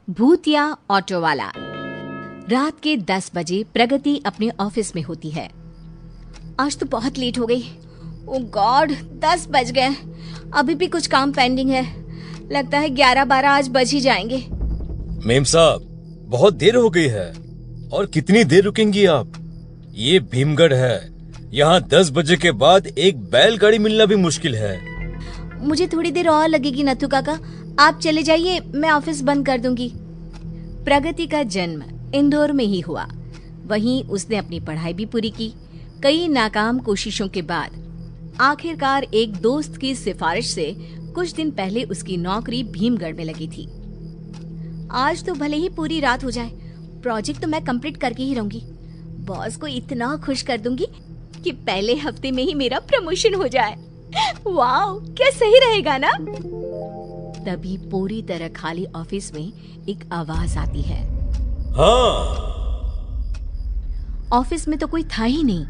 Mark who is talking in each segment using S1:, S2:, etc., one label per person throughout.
S1: भूतिया ऑटो वाला। रात के 10 बजे प्रगति अपने ऑफिस में होती है। आज तो बहुत लेट हो गई। ओह गॉड, 10 बज गए। अभी भी कुछ काम पेंडिंग है। लगता है 11-12 आज बज ही जाएंगे।
S2: मेम साहब, बहुत देर हो गई है। और कितनी देर रुकेंगी आप? ये भीमगढ़ है, यहाँ 10 बजे के बाद एक बैलगाड़ी मिलना भी मुश्किल है।
S1: मुझे थोड़ी देर और लगेगी नथु काका, आप चले जाइए, मैं ऑफिस बंद कर दूंगी। प्रगति का जन्म इंदौर में ही हुआ। वहीं उसने अपनी पढ़ाई भी पूरी की। कई नाकाम कोशिशों के बाद आखिरकार एक दोस्त की सिफारिश से कुछ दिन पहले उसकी नौकरी भीमगढ़ में लगी थी। आज तो भले ही पूरी रात हो जाए, प्रोजेक्ट तो मैं कंप्लीट करके ही रहूंगी। बॉस को इतना खुश कर दूंगी कि पहले हफ्ते में ही मेरा प्रमोशन हो जाए। वाओ, क्या सही रहेगा ना? तभी पूरी तरह खाली ऑफिस में एक आवाज आती है।
S2: हाँ।
S1: ऑफिस में तो कोई था ही नहीं,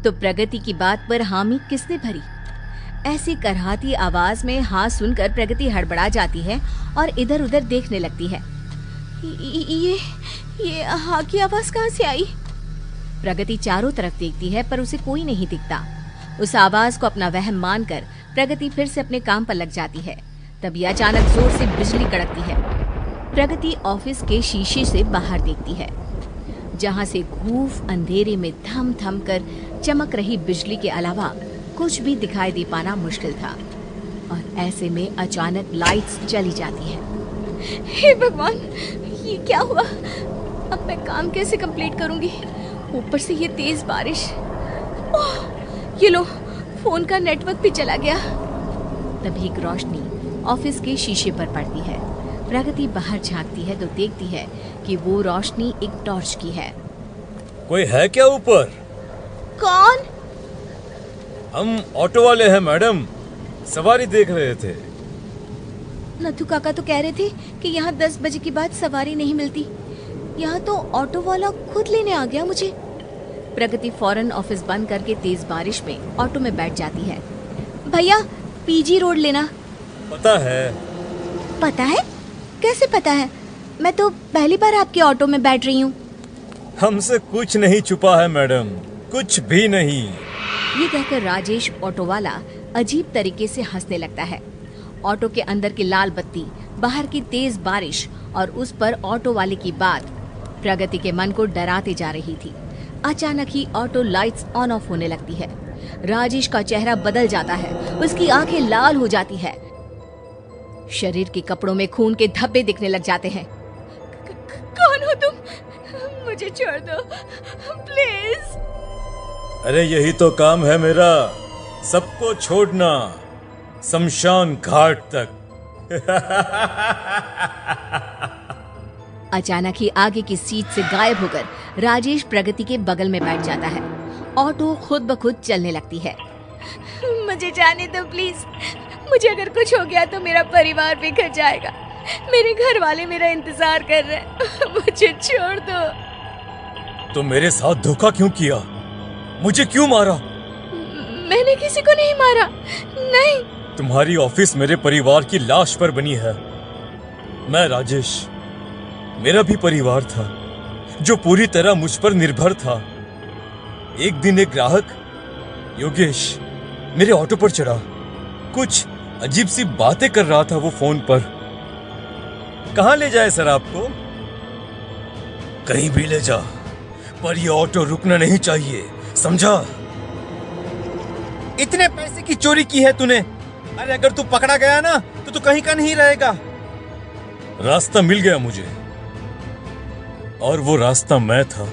S1: तो प्रगति की बात पर हामी किसने भरी? ऐसी करहाती आवाज में हाँ सुनकर प्रगति हड़बड़ा जाती है और इधर उधर देखने लगती है। ये हाँ की आवाज कहाँ से आई? प्रगति चारों तरफ देखती है पर उसे कोई नहीं दिखता। उस आवाज को अपना वहम मानकर प्रगति फिर से अपने काम पर लग जाती है। तभी अचानक जोर से बिजली कड़कती है। प्रगति ऑफिस के शीशे से बाहर देखती है, जहां से खूब अंधेरे में थम थम कर चमक रही बिजली के अलावा कुछ भी दिखाई दे पाना मुश्किल था। और ऐसे में अचानक लाइट्स चली जाती है। हे भगवान, ये क्या हुआ? अब मैं काम कैसे कंप्लीट करूंगी? ऊपर से ये तेज बारिश। ओह, ये लो, फोन का नेटवर्क भी चला गया। तभी एक रोशनी ऑफिस के शीशे पर पड़ती है। प्रगति बाहर झांकती है तो देखती है कि वो रोशनी एक टॉर्च की है।
S2: कोई है क्या ऊपर?
S1: कौन?
S2: हम ऑटो वाले हैं मैडम, सवारी देख रहे थे।
S1: नथु काका तो कह रहे थे कि यहाँ 10 बजे के बाद सवारी नहीं मिलती। यहाँ तो ऑटो वाला खुद लेने आ गया मुझे। प्रगति फौरन ऑफिस बंद करके तेज बारिश में ऑटो में बैठ जाती है। भैया, पीजी रोड लेना।
S2: पता है?
S1: पता है? कैसे पता है? मैं तो पहली बार आपके ऑटो में बैठ रही हूँ।
S2: हमसे कुछ नहीं छुपा है मैडम, कुछ भी नहीं।
S1: ये कहकर राजेश ऑटो वाला अजीब तरीके से हंसने लगता है। ऑटो के अंदर की लाल बत्ती, बाहर की तेज बारिश और उस पर ऑटो वाले की बात प्रगति के मन को डराते जा रही थी। अचानक ही ऑटो लाइट्स ऑन ऑफ होने लगती है। राजेश का चेहरा बदल जाता है, उसकी आंखें लाल हो जाती है, शरीर के कपड़ों में खून के धब्बे दिखने लग जाते हैं। कौन हो तुम? मुझे छोड़ दो प्लीज।
S2: अरे यही तो काम है मेरा, सबको छोड़ना, शमशान घाट तक।
S1: अचानक ही आगे की सीट से गायब होकर राजेश प्रगति के बगल में बैठ जाता है। ऑटो खुद ब खुद चलने लगती है। मुझे जाने दो प्लीज। मुझे अगर कुछ हो गया तो मेरा परिवार बिखर जाएगा। मेरे घर वाले मेरा इंतजार कर रहे हैं। मुझे छोड़ दो।
S2: तो मेरे साथ धोखा क्यों किया? मुझे क्यों मारा?
S1: मैंने किसी को नहीं मारा। नहीं।
S2: तुम्हारी ऑफिस मेरे परिवार की लाश पर बनी है। मैं राजेश, मेरा भी परिवार था जो पूरी तरह मुझ पर निर्भर था। एक दिन एक ग्राहक योगेश मेरे ऑटो पर चढ़ा। कुछ अजीब सी बातें कर रहा था वो फोन पर। कहां ले जाए सर आपको? कहीं भी ले जा, पर ये ऑटो रुकना नहीं चाहिए, समझा? इतने पैसे की चोरी की है तूने। अरे अगर तू पकड़ा गया ना तो तू कहीं का नहीं रहेगा। रास्ता मिल गया मुझे, और वो रास्ता मैं था।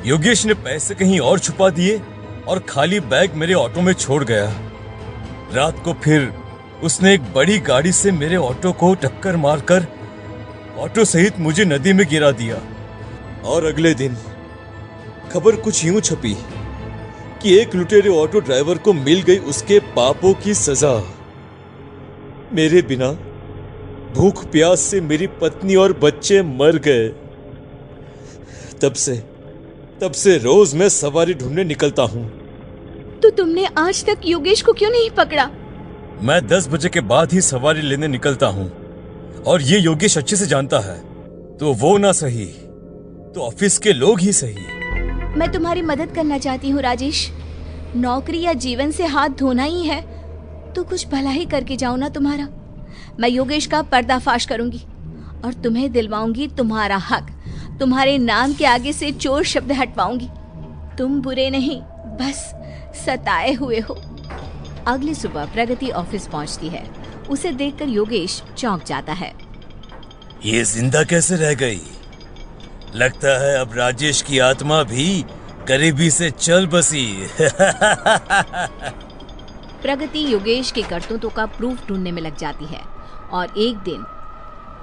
S2: योगेश ने पैसे कहीं और छुपा दिए और खाली बैग मेरे ऑटो में छोड़ गया। रात को फिर उसने एक बड़ी गाड़ी से मेरे ऑटो को टक्कर मारकर ऑटो सहित मुझे नदी में गिरा दिया। और अगले दिन खबर कुछ यूं छपी कि एक लुटेरे ऑटो ड्राइवर को मिल गई उसके पापों की सजा। मेरे बिना भूख प्यास से मेरी पत्नी और बच्चे मर गए। तब से रोज मैं सवारी ढूंढने निकलता हूँ।
S1: तो तुमने आज तक योगेश को क्यों नहीं पकड़ा?
S2: मैं 10 बजे के बाद ही सवारी लेने निकलता हूँ और ये योगेश अच्छे से जानता है। तो वो ना सही तो ऑफिस के लोग ही सही।
S1: मैं तुम्हारी मदद करना चाहती हूँ राजेश। नौकरी या जीवन से हाथ धोना ही है तो कुछ भला ही करके जाओ ना तुम्हारा। मैं योगेश का पर्दाफाश करूंगी और तुम्हें दिलवाऊंगी तुम्हारा हक। तुम्हारे नाम के आगे से चोर शब्द हटवाऊंगी। तुम बुरे नहीं, बस सताए हुए हो। अगली सुबह प्रगति ऑफिस पहुंचती है। उसे देखकर योगेश चौंक जाता है।
S2: ये जिंदा कैसे रह गई? लगता है अब राजेश की आत्मा भी करीबी से चल बसी।
S1: प्रगति योगेश के करतूतों का प्रूफ ढूंढने में लग जाती है और एक दिन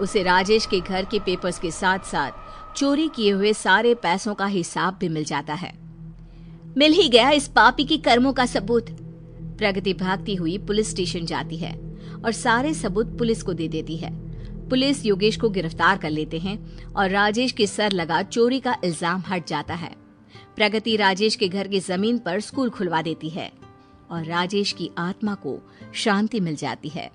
S1: उसे राजेश के घर के पेपर्स के साथ साथ चोरी किए हुए सारे पैसों का हिसाब भी मिल जाता है। मिल ही गया इस पापी की कर्मों का सबूत। प्रगति भागती हुई पुलिस स्टेशन जाती है और सारे सबूत पुलिस को दे देती है। पुलिस योगेश को गिरफ्तार कर लेते हैं और राजेश के सर लगा चोरी का इल्जाम हट जाता है। प्रगति राजेश के घर की जमीन पर स्कूल खुलवा देती है और राजेश की आत्मा को शांति मिल जाती है।